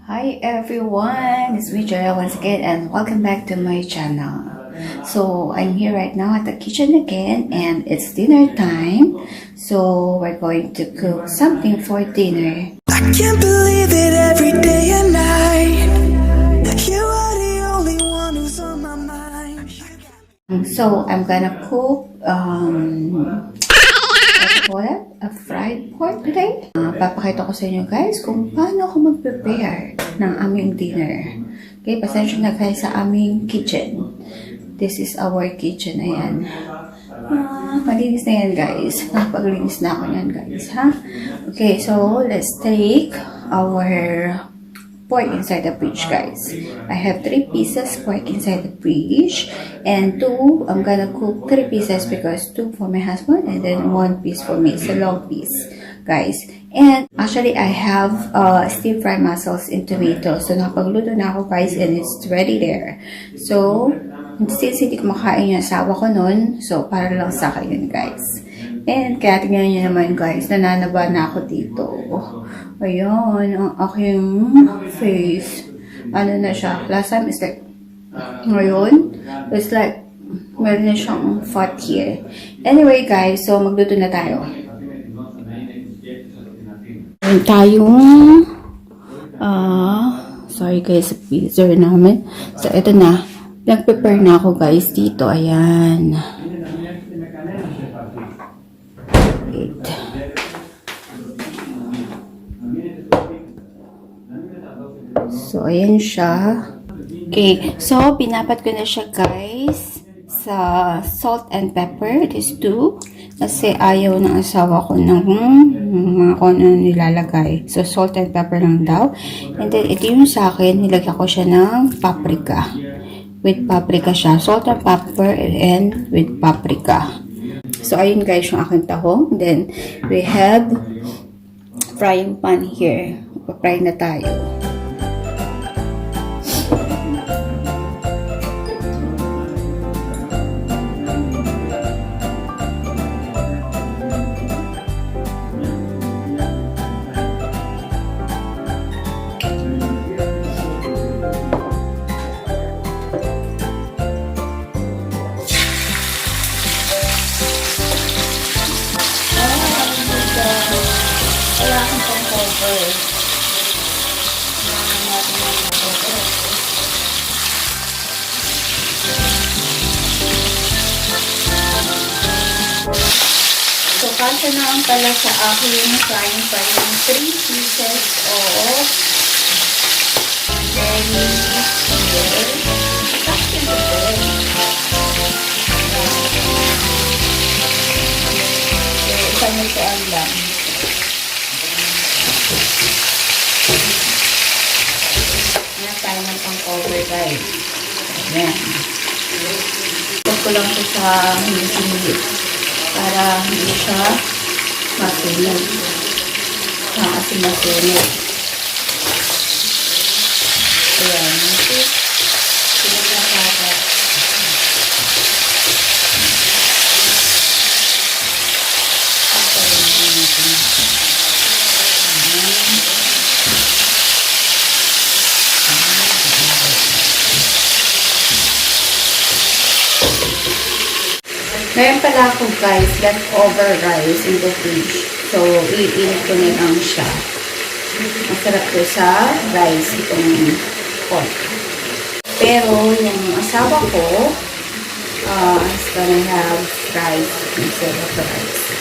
Hi everyone, it's me Joya once again and welcome back to my channel. So I'm here right now at the kitchen again and it's dinner time. So we're going to cook something for dinner. I can't believe it every day and night. You are the only one who's on my mind. So I'm gonna cook a fried pork today. Papakita ko sa inyo guys kung paano ako mag-prepare ng aming dinner. Okay, pasensya na guys sa aming kitchen. This is our kitchen. Ayan. Malinis na yan guys. Paglinis na ako yan guys. Ha? Okay, so let's take our pork inside the fridge guys. I have 3 pieces pork inside the fridge and 2 I'm gonna cook 3 pieces because 2 for my husband and then 1 piece for me. It's a long piece guys. And actually I have stir fried mussels in tomato. So napagluto na ako guys and it's ready there. So since hindi kumakain yung asawa ko nun, so para lang sa akin yun guys. And kaya tingnan nyo naman guys, nananaba na ako dito. Ayun, ang aking face. Ano na siya? Last time is like, ngayon, it's like, meron na siyang fat here. Anyway guys, so magluto na tayo. Meron tayong, sorry guys, sa freezer namin. So ito na, nag-prepare na ako guys dito. Ayan. So, ayan siya. Okay. So, pinapat ko na siya, guys, sa salt and pepper. These 2. Kasi ayaw ng asawa ko ng mga kung ano nilalagay. So, salt and pepper lang daw. And then, ito yung sa akin. Nilagyan ko siya ng paprika. With paprika siya. Salt and pepper and with paprika. So, ayun guys yung aking tahong. Then, we have frying pan here. Fry na tayo. Wala akong pang-cover. So, kasya naman pala sa aking frying pan yung 3 pieces of very well. Kasya na din. So, isang nitoan lang. Ayan tayo ng pang-cover guys. Ayan. Huwag ko lang ito sa hindi para hindi siya masunog. Kasi masunog. Ayan. Sunog na kaka. Ngayon pala ako guys, leftover rice in the fridge. So, iinit ko na lang siya. Masarap ko sa rice itong pork. Pero, yung asawa ko, is gonna have rice instead of rice.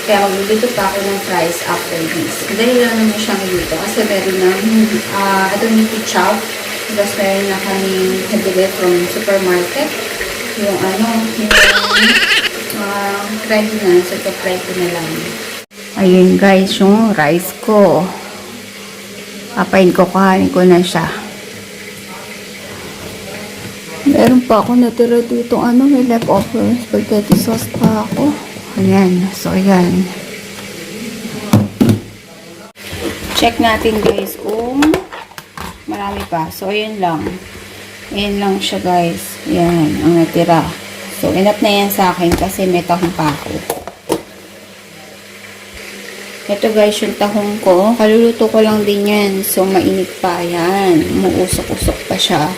Kaya magluluto pa ako ng rice after this. Dahil lang naman siyang luto. Kasi meron ng, I don't need to chop. Because meron na kami nabili from supermarket. Yung ready na. So, ito-fry ko na lang. Ayun guys, yung rice ko. Papain ko, kahanin ko na siya. Meron pa ako natira dito, may leftover spaghetti sauce pa ako. Ayan, so ayan. Check natin guys kung marami pa. So, ayan lang. Ayan lang siya guys. Ayan, ang natira. So, enough na yan sa akin kasi may tahong pa ako. Ito guys, yung tahong ko. Kaluluto ko lang din yan. So, mainit pa yan. Umuusok-usok pa siya.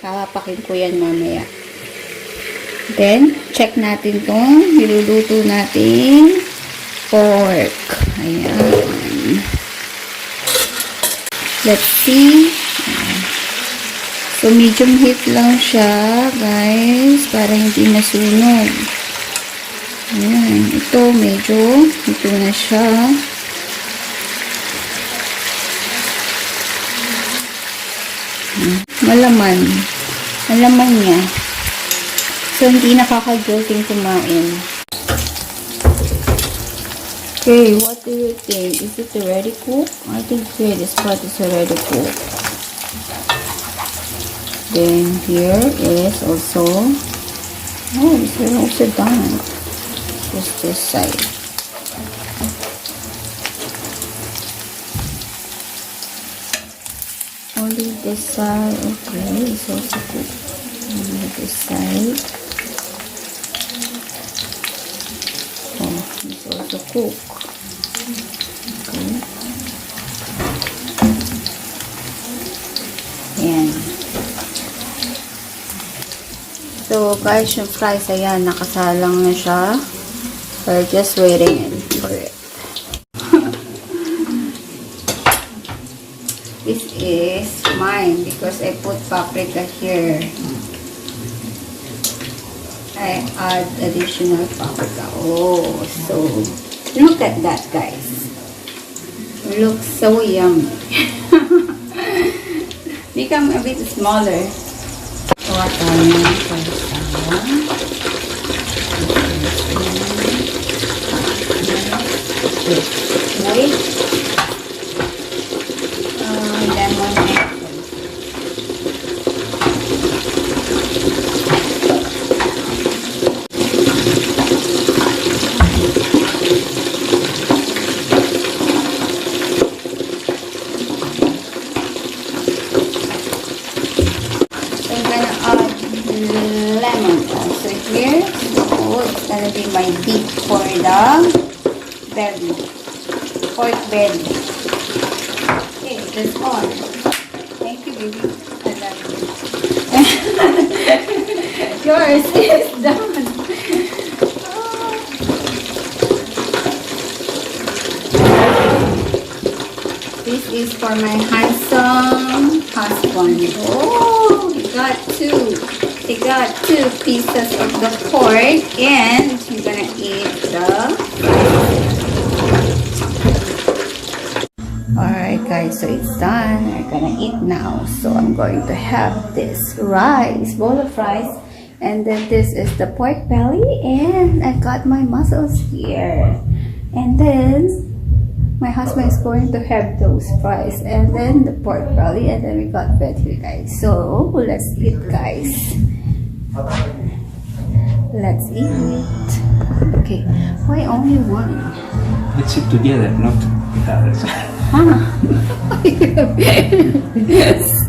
Papakin ko yan mamaya. Then, check natin tong niluluto natin pork. Ayan. Let's see. So, medium heat lang siya, guys, para hindi masunog. Ayan. Ito, medyo ito na siya. Malaman. Malaman niya. So, hindi nakaka-guilting kumain. Okay, what do you think? Is it already cooked? I think here, this part is already cooked. Then, here is also, oh, this is also done. Just this side. Only this side, okay, it's also cooked. Only this side. Oh, it's also cooked. Okay. Ayan. So, guys, yung fries, ayan, nakasalang na siya. We're just waiting for it. This is mine because I put paprika here. I add additional paprika. Oh, so look at that, guys. It looks so yummy. Become a bit smaller. Kuha tayo ng salsa. Wait. Lemon apple. So I'm gonna add lemon also here. So it's gonna be my dip for the belly. Pork belly. Okay, that's all. Thank you, baby. I love you. Yours is done. This is for my handsome husband. Oh, he got two. He got 2 pieces of the pork, and he's gonna eat the Alright guys, so it's done. We're gonna eat now. So I'm going to have this rice, bowl of rice, and then this is the pork belly, and I got my mussels here. And then my husband is going to have those fries, and then the pork belly, and then we got bread here, guys. So let's eat, guys. Let's eat. Okay, why only one? Let's eat together, not with others. Yes.